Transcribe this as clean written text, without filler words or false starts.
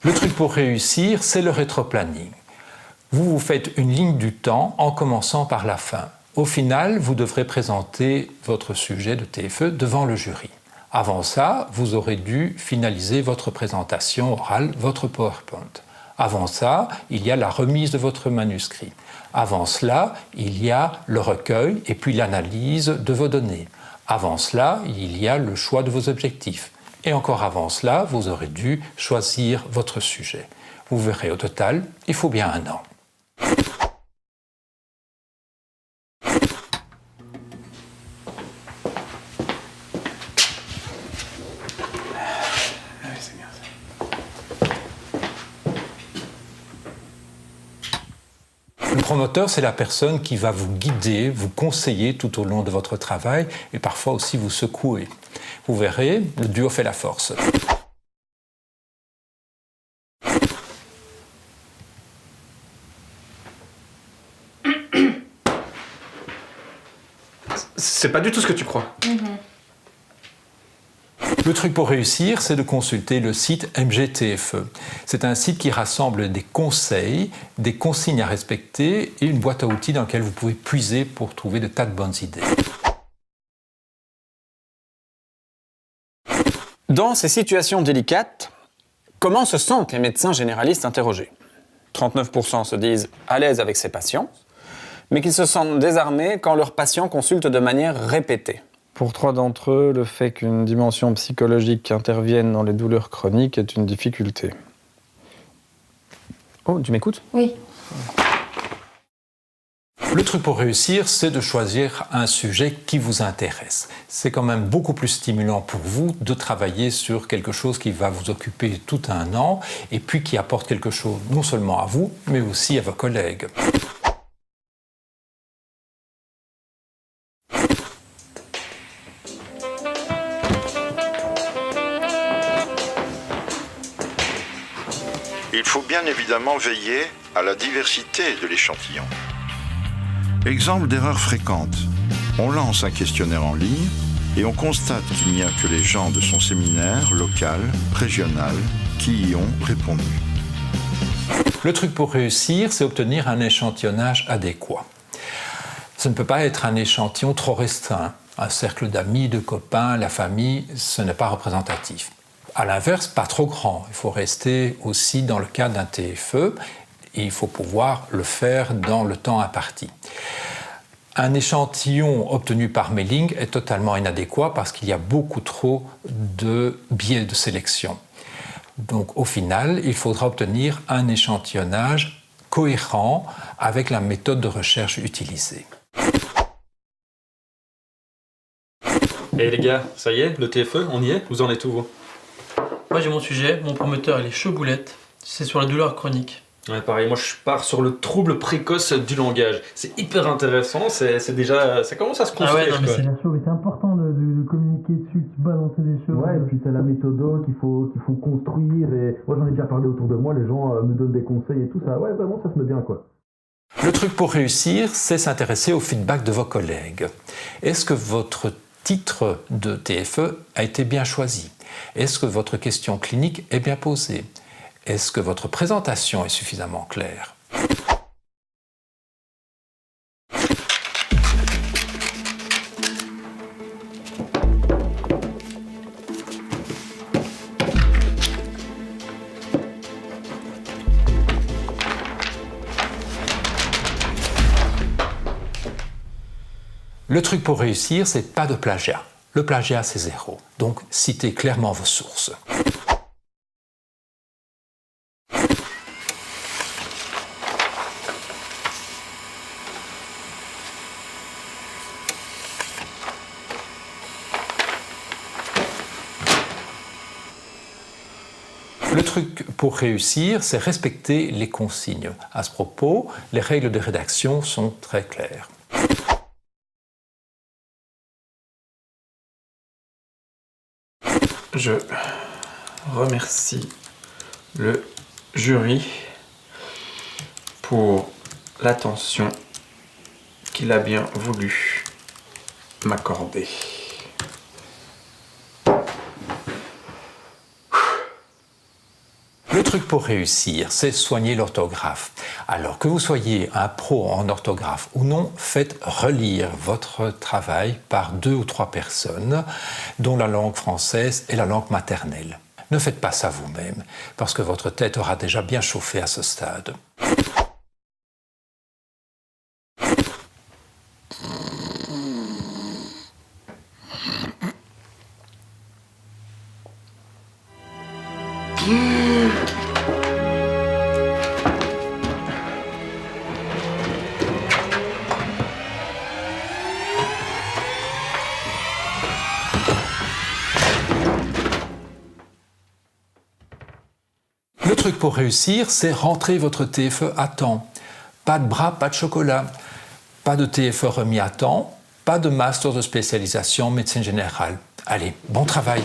Le truc pour réussir, c'est le rétroplanning. Vous vous faites une ligne du temps en commençant par la fin. Au final, vous devrez présenter votre sujet de TFE devant le jury. Avant ça, vous aurez dû finaliser votre présentation orale, votre PowerPoint. Avant ça, il y a la remise de votre manuscrit. Avant cela, il y a le recueil et puis l'analyse de vos données. Avant cela, il y a le choix de vos objectifs. Et encore avant cela, vous aurez dû choisir votre sujet. Vous verrez, au total, il faut bien 1 an. Le promoteur, c'est la personne qui va vous guider, vous conseiller tout au long de votre travail et parfois aussi vous secouer. Vous verrez, le duo fait la force. C'est pas du tout ce que tu crois. Le truc pour réussir, c'est de consulter le site MGTFE. C'est un site qui rassemble des conseils, des consignes à respecter et une boîte à outils dans laquelle vous pouvez puiser pour trouver de tas de bonnes idées. Dans ces situations délicates, comment se sentent les médecins généralistes interrogés? 39% se disent à l'aise avec ces patients, mais qu'ils se sentent désarmés quand leurs patients consultent de manière répétée. Pour 3 d'entre eux, le fait qu'une dimension psychologique intervienne dans les douleurs chroniques est une difficulté. Oh, tu m'écoutes? Oui. Le truc pour réussir, c'est de choisir un sujet qui vous intéresse. C'est quand même beaucoup plus stimulant pour vous de travailler sur quelque chose qui va vous occuper tout 1 an et puis qui apporte quelque chose non seulement à vous, mais aussi à vos collègues. Il faut bien évidemment veiller à la diversité de l'échantillon. Exemple d'erreur fréquente. On lance un questionnaire en ligne et on constate qu'il n'y a que les gens de son séminaire local, régional, qui y ont répondu. Le truc pour réussir, c'est obtenir un échantillonnage adéquat. Ce ne peut pas être un échantillon trop restreint. Un cercle d'amis, de copains, la famille, ce n'est pas représentatif. À l'inverse, pas trop grand. Il faut rester aussi dans le cadre d'un TFE et il faut pouvoir le faire dans le temps imparti. Un échantillon obtenu par mailing est totalement inadéquat parce qu'il y a beaucoup trop de biais de sélection. Donc au final, il faudra obtenir un échantillonnage cohérent avec la méthode de recherche utilisée. Et les gars, ça y est, le TFE, on y est? Vous en êtes où, vous? Moi j'ai mon sujet, mon promoteur il est chaud boulette, c'est sur la douleur chronique. Ouais, pareil, moi je pars sur le trouble précoce du langage. C'est hyper intéressant, c'est déjà... ça commence à se construire. Ah ouais, non, mais quoi. c'est la chose, c'est important de communiquer dessus, de balancer des choses. Ouais, et puis t'as la méthode qu'il faut construire, et moi j'en ai déjà parlé autour de moi, les gens me donnent des conseils et tout ça, ouais vraiment ça se met bien quoi. Le truc pour réussir, c'est s'intéresser au feedback de vos collègues. Est-ce que votre titre de TFE a été bien choisi? Est-ce que votre question clinique est bien posée? Est-ce que votre présentation est suffisamment claire? Le truc pour réussir, c'est pas de plagiat. Le plagiat, c'est 0. Donc, citez clairement vos sources. Le truc pour réussir, c'est respecter les consignes. À ce propos, les règles de rédaction sont très claires. Je remercie le jury pour l'attention qu'il a bien voulu m'accorder. Le truc pour réussir, c'est soigner l'orthographe. Alors que vous soyez un pro en orthographe ou non, faites relire votre travail par 2 ou 3 personnes dont la langue française est la langue maternelle. Ne faites pas ça vous-même, parce que votre tête aura déjà bien chauffé à ce stade. Le truc pour réussir, c'est rentrer votre TFE à temps. Pas de bras, pas de chocolat. Pas de TFE remis à temps. Pas de master de spécialisation en médecine générale. Allez, bon travail!